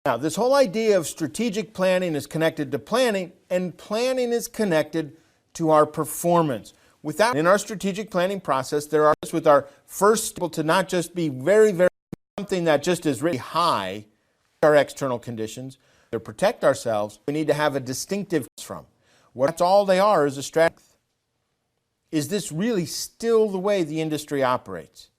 Now, this whole idea of strategic planning is connected to planning, and planning is connected to our performance. In our strategic planning process, there are with our first to not just be very something that just is really high, our external conditions, to protect ourselves, we need to have a distinctive from. That's all they are is a strategy. Is this really still the way the industry operates?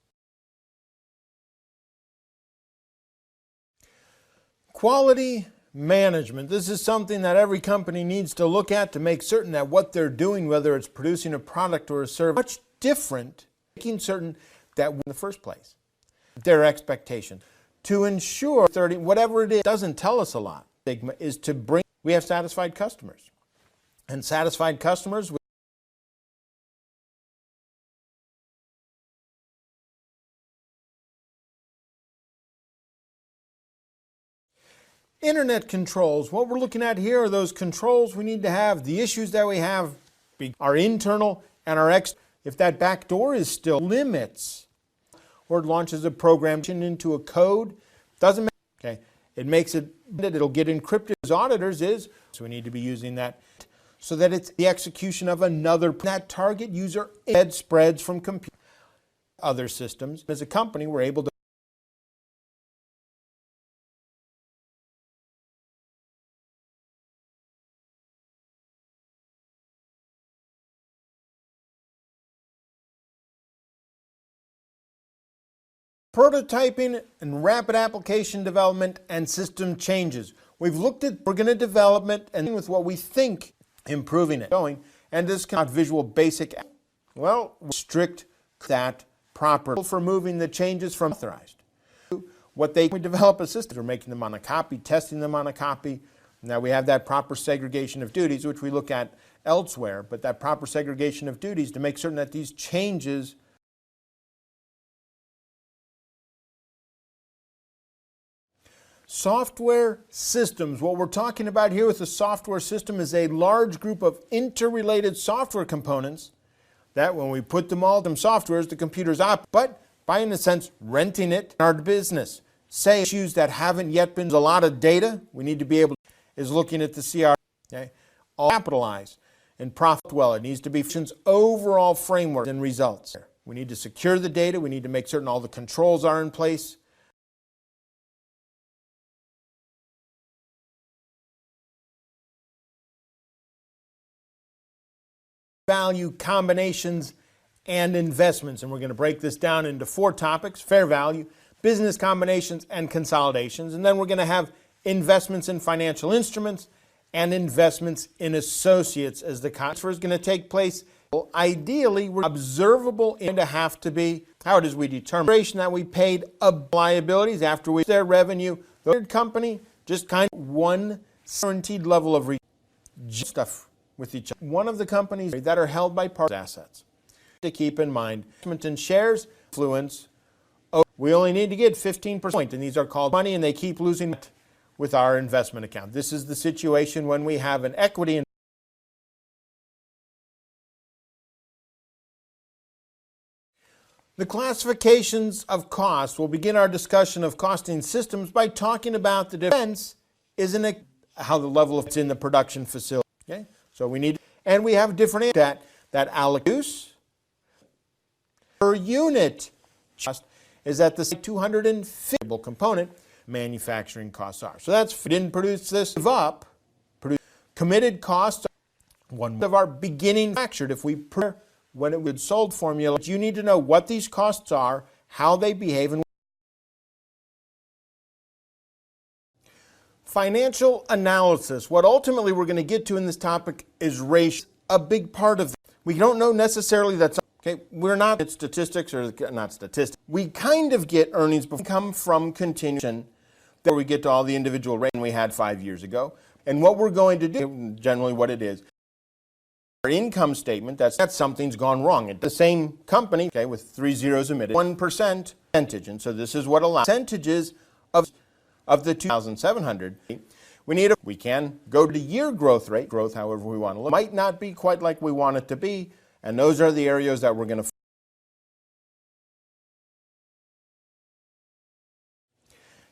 Quality management. This is something that every company needs to look at to make certain that what they're doing, whether it's producing a product or a service, much different, making certain that in the first place, their expectation. To ensure whatever it is doesn't tell us a lot, is to bring, we have satisfied customers. And satisfied customers with internet controls. What we're looking at here are those controls we need to have. The issues that we have are internal and our external. If that back door is still limits, or it launches a program into a code, doesn't matter. Okay, it makes it'll get encrypted as auditors is. So we need to be using that so that it's the execution of another. That target user spreads from other systems. As a company, we're able to prototyping and rapid application development and system changes. We've looked at organic development and with what we think improving it going, and this kind of visual basic. Well, strict that proper for moving the changes from authorized. What we develop a system, we're making them on a copy, testing them on a copy. Now we have that proper segregation of duties, which we look at elsewhere, but that proper segregation of duties to make certain that these changes software systems. What we're talking about here with the software system is a large group of interrelated software components that when we put them all, them softwares, the computers up, but by in a sense renting it in our business. Say issues that haven't yet been a lot of data, we need to be able to, is looking at the CR, okay, all capitalize and profit well. It needs to be overall framework and results. We need to secure the data, we need to make certain all the controls are in place. Value combinations and investments, and we're going to break this down into 4 topics: fair value, business combinations and consolidations, and then we're going to have investments in financial instruments and investments in associates as the transfer is going to take place. Well, ideally, we're observable and to have to be, how does we determine that we paid liabilities after we their revenue, the third company, just kind of one guaranteed level of stuff with each other. One of the companies that are held by partner assets. To keep in mind, investment in shares, influence, we only need to get 15%, and these are called money, and they keep losing it with our investment account. This is the situation when we have an equity. The classifications of costs. We'll begin our discussion of costing systems by talking about the difference how the level of it's in the production facility. Okay? So we need, and we have different that allocuse per unit cost is at the 250 component manufacturing costs are. So that's, if we didn't produce this committed costs, one of our beginning manufactured, if we when it was sold formula, you need to know what these costs are, how they behave, and financial analysis. What ultimately we're going to get to in this topic is ratio, a big part of it. We don't know necessarily that's, okay, we're not at statistics or not statistics. We kind of get earnings come from continuation that we get to all the individual rates we had 5 years ago. And what we're going to do, generally what it is, our income statement, that something's gone wrong. It's the same company, okay, with 3 zeros omitted, 1% percentage. And so this is what allows percentages of the 2,700. We can go to the year growth rate, however we want to look. Might not be quite like we want it to be, and those are the areas that we're going to.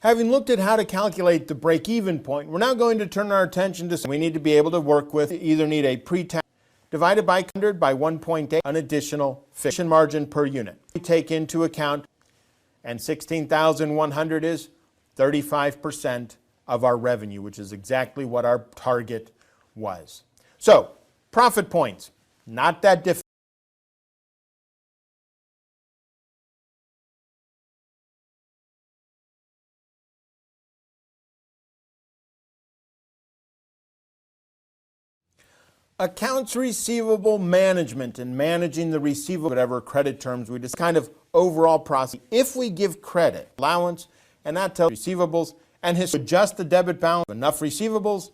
Having looked at how to calculate the break-even point, we're now going to turn our attention to we need to be able to work with. Either need a pre-tax divided by 100 by 1.8, an additional fixed margin per unit. We take into account, and 16,100 is 35% of our revenue, which is exactly what our target was. So, profit points, not that difficult. Accounts receivable management and managing the receivable, whatever credit terms we just kind of overall process. If we give credit, allowance, and that tells receivables, and adjust the debit balance, enough receivables,